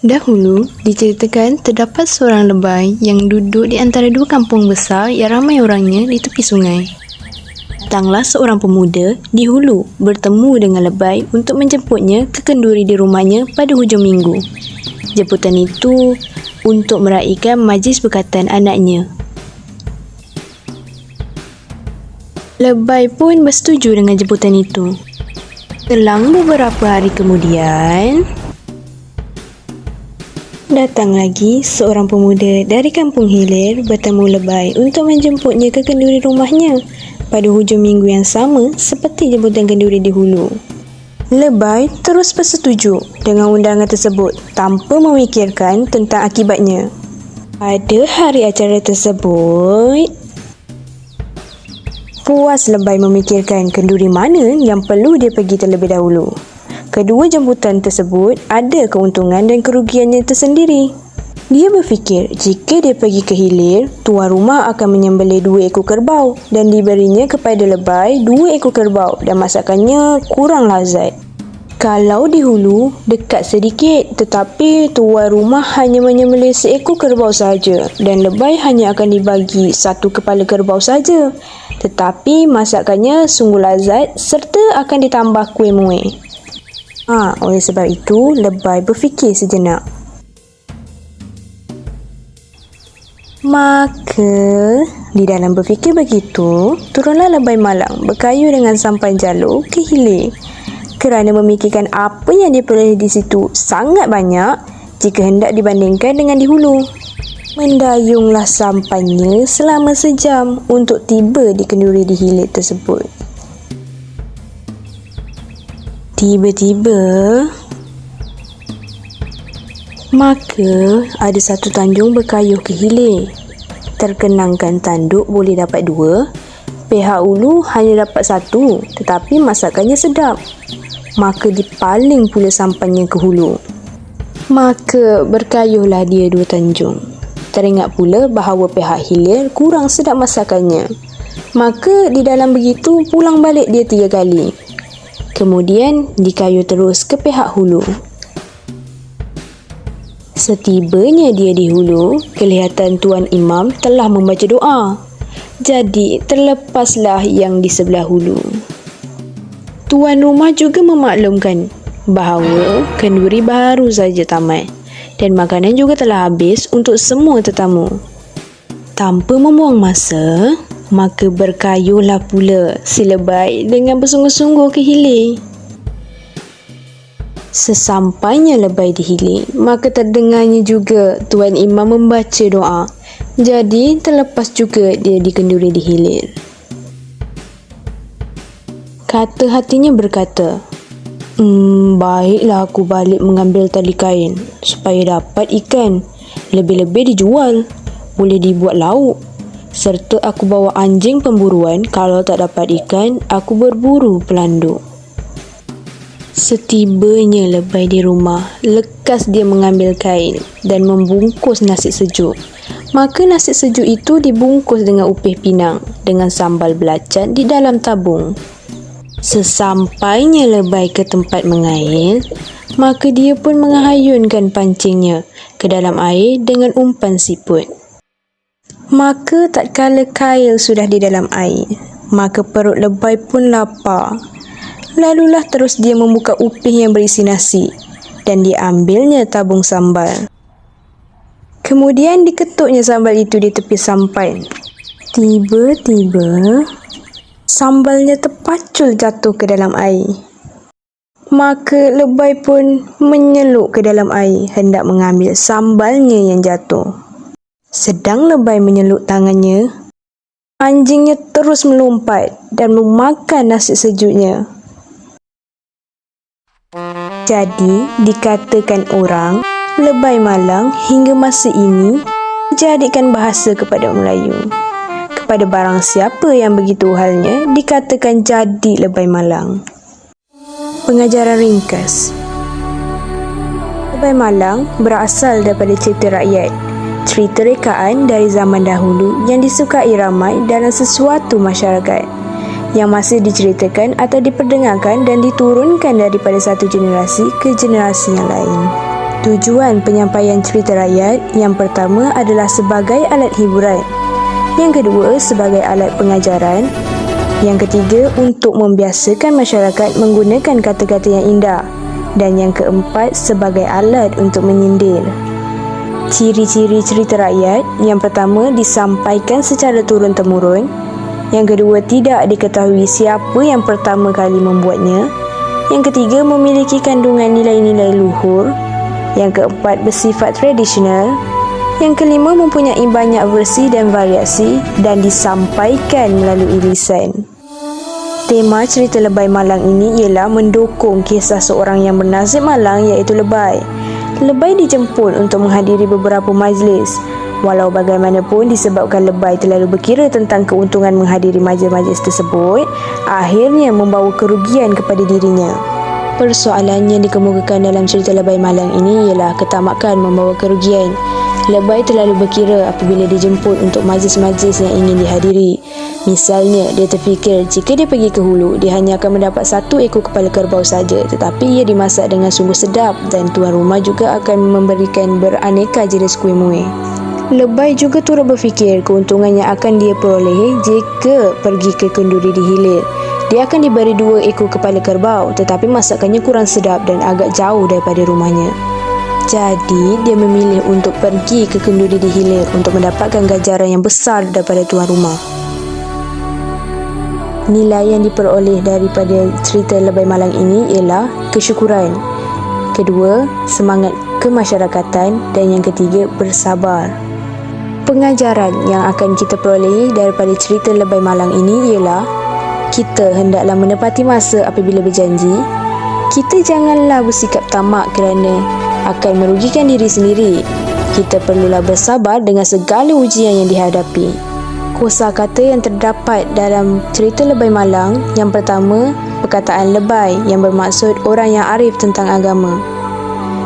Dahulu, diceritakan terdapat seorang lebay yang duduk di antara dua kampung besar yang ramai orangnya di tepi sungai. Datanglah seorang pemuda di hulu bertemu dengan lebay untuk menjemputnya ke kenduri di rumahnya pada hujung minggu. Jemputan itu untuk meraihkan majlis berkatan anaknya. Lebay pun bersetuju dengan jemputan itu. Selang beberapa hari kemudian, datang lagi seorang pemuda dari kampung hilir bertemu lebay untuk menjemputnya ke kenduri rumahnya pada hujung minggu yang sama seperti jemputan kenduri di hulu. Lebay terus bersetuju dengan undangan tersebut tanpa memikirkan tentang akibatnya. Pada hari acara tersebut, puas lebay memikirkan kenduri mana yang perlu dia pergi terlebih dahulu. Kedua jemputan tersebut ada keuntungan dan kerugiannya tersendiri. Dia berfikir jika dia pergi ke hilir, tuan rumah akan menyembelih 2 ekor kerbau dan diberinya kepada lebay 2 ekor kerbau dan masakannya kurang lazat. Kalau di hulu, dekat sedikit tetapi tuan rumah hanya menyembelih 1 ekor kerbau saja dan lebay hanya akan dibagi 1 kepala kerbau saja. Tetapi masakannya sungguh lazat serta akan ditambah kuih muih. Oleh sebab itu, lebay berfikir sejenak. Maka, di dalam berfikir begitu, turunlah lebay malang berkayu dengan sampan jalur ke hilir. Kerana memikirkan apa yang diperoleh di situ sangat banyak jika hendak dibandingkan dengan di hulu. Mendayunglah sampannya selama sejam untuk tiba di kenduri di hilir tersebut. Tiba-tiba, maka ada satu tanjung berkayuh ke hilir. Terkenangkan tanduk boleh dapat 2, pihak hulu hanya dapat 1, tetapi masakannya sedap. Maka dipaling pula sampannya ke hulu. Maka berkayuhlah dia 2 tanjung. Teringat pula bahawa pihak hilir kurang sedap masakannya. Maka di dalam begitu pulang balik dia 3 kali. Kemudian dikayuh terus ke pihak hulu. Setibanya dia di hulu, kelihatan Tuan Imam telah membaca doa. Jadi terlepaslah yang di sebelah hulu. Tuan rumah juga memaklumkan bahawa kenduri baru saja tamat dan makanan juga telah habis untuk semua tetamu. Tanpa membuang masa, maka berkayuhlah pula si lebay dengan bersungguh-sungguh ke hilir. Sesampainya lebay di hilir, maka terdengarnya juga Tuan Imam membaca doa. Jadi terlepas juga dia di kenduri di hilir. Kata hatinya berkata, baiklah aku balik mengambil tali kain supaya dapat ikan. Lebih-lebih dijual, boleh dibuat lauk. Serta aku bawa anjing pemburuan kalau tak dapat ikan, aku berburu pelanduk. Setibanya lebay di rumah, lekas dia mengambil kain dan membungkus nasi sejuk. Maka nasi sejuk itu dibungkus dengan upih pinang dengan sambal belacan di dalam tabung. Sesampainya lebay ke tempat mengail, maka dia pun menghayunkan pancingnya ke dalam air dengan umpan siput. Maka tak kala kail sudah di dalam air, maka perut lebay pun lapar. Lalulah terus dia membuka upih yang berisi nasi dan diambilnya tabung sambal. Kemudian diketuknya sambal itu di tepi sampan. Tiba-tiba, sambalnya terpacul jatuh ke dalam air. Maka lebay pun menyeluk ke dalam air hendak mengambil sambalnya yang jatuh. Sedang lebay menyeluk tangannya, anjingnya terus melompat dan memakan nasi sejuknya. Jadi, dikatakan orang, lebay malang hingga masa ini dijadikan bahasa kepada Melayu. Kepada barang siapa yang begitu halnya, dikatakan jadi lebay malang. Pengajaran ringkas. Lebay malang berasal daripada cerita rakyat. Cerita rekaan dari zaman dahulu yang disukai ramai dalam sesuatu masyarakat. yang masih diceritakan atau diperdengarkan dan diturunkan daripada satu generasi ke generasi yang lain. Tujuan penyampaian cerita rakyat yang pertama adalah sebagai alat hiburan, yang kedua sebagai alat pengajaran, yang ketiga untuk membiasakan masyarakat menggunakan kata-kata yang indah, dan yang keempat sebagai alat untuk menyindir. Ciri-ciri cerita rakyat yang pertama disampaikan secara turun-temurun, yang kedua tidak diketahui siapa yang pertama kali membuatnya, yang ketiga memiliki kandungan nilai-nilai luhur, yang keempat bersifat tradisional, yang kelima mempunyai banyak versi dan variasi dan disampaikan melalui lisan. Tema cerita Lebay Malang ini ialah mendukung kisah seorang yang bernasib malang iaitu Lebay. Lebay dijemput untuk menghadiri beberapa majlis. Walau bagaimanapun disebabkan Lebay terlalu berkira tentang keuntungan menghadiri majlis-majlis tersebut, akhirnya membawa kerugian kepada dirinya. Persoalan yang dikemukakan dalam cerita Lebay Malang ini ialah ketamakan membawa kerugian. Lebay terlalu berkira apabila dijemput untuk majlis-majlis yang ingin dihadiri. Misalnya, dia terfikir jika dia pergi ke hulu, dia hanya akan mendapat 1 ekor kepala kerbau saja, tetapi ia dimasak dengan sungguh sedap dan tuan rumah juga akan memberikan beraneka jenis kuih muih. Lebay juga turut berfikir keuntungan yang akan dia peroleh jika pergi ke kenduri di hilir. Dia akan diberi 2 ekor kepala kerbau, tetapi masakannya kurang sedap dan agak jauh daripada rumahnya. Jadi, dia memilih untuk pergi ke kenduri di hilir untuk mendapatkan ganjaran yang besar daripada tuan rumah. Nilai yang diperoleh daripada cerita Lebay Malang ini ialah kesyukuran, kedua, semangat kemasyarakatan, dan yang ketiga, bersabar. Pengajaran yang akan kita peroleh daripada cerita Lebay Malang ini ialah kita hendaklah menepati masa apabila berjanji. Kita janganlah bersikap tamak kerana akan merugikan diri sendiri. Kita perlulah bersabar dengan segala ujian yang dihadapi. Kosakata yang terdapat dalam cerita Lebay Malang, yang pertama, perkataan lebay yang bermaksud orang yang arif tentang agama.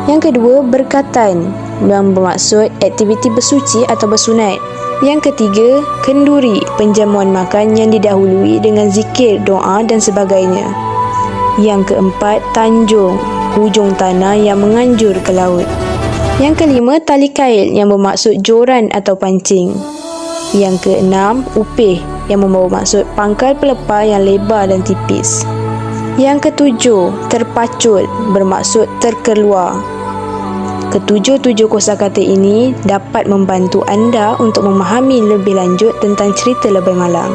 Yang kedua, berkatan yang bermaksud aktiviti bersuci atau bersunat. Yang ketiga, kenduri, penjamuan makan yang didahului dengan zikir, doa dan sebagainya. Yang keempat, tanjung, hujung tanah yang menganjur ke laut. Yang kelima, tali kail yang bermaksud joran atau pancing. Yang keenam, upih yang membawa maksud pangkal pelepah yang lebar dan tipis. Yang ketujuh, terpacut bermaksud terkeluar. Ketujuh-tujuh kosakata ini dapat membantu anda untuk memahami lebih lanjut tentang cerita Lebay Malang.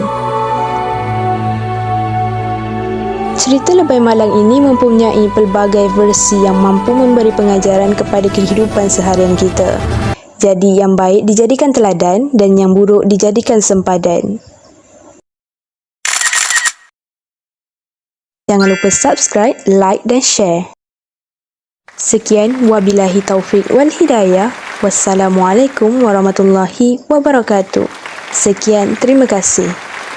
Cerita Lebay Malang ini mempunyai pelbagai versi yang mampu memberi pengajaran kepada kehidupan seharian kita. Jadi yang baik dijadikan teladan dan yang buruk dijadikan sempadan. Jangan lupa subscribe, like dan share. Sekian, wabillahi taufik wal hidayah. Wassalamualaikum warahmatullahi wabarakatuh. Sekian, terima kasih.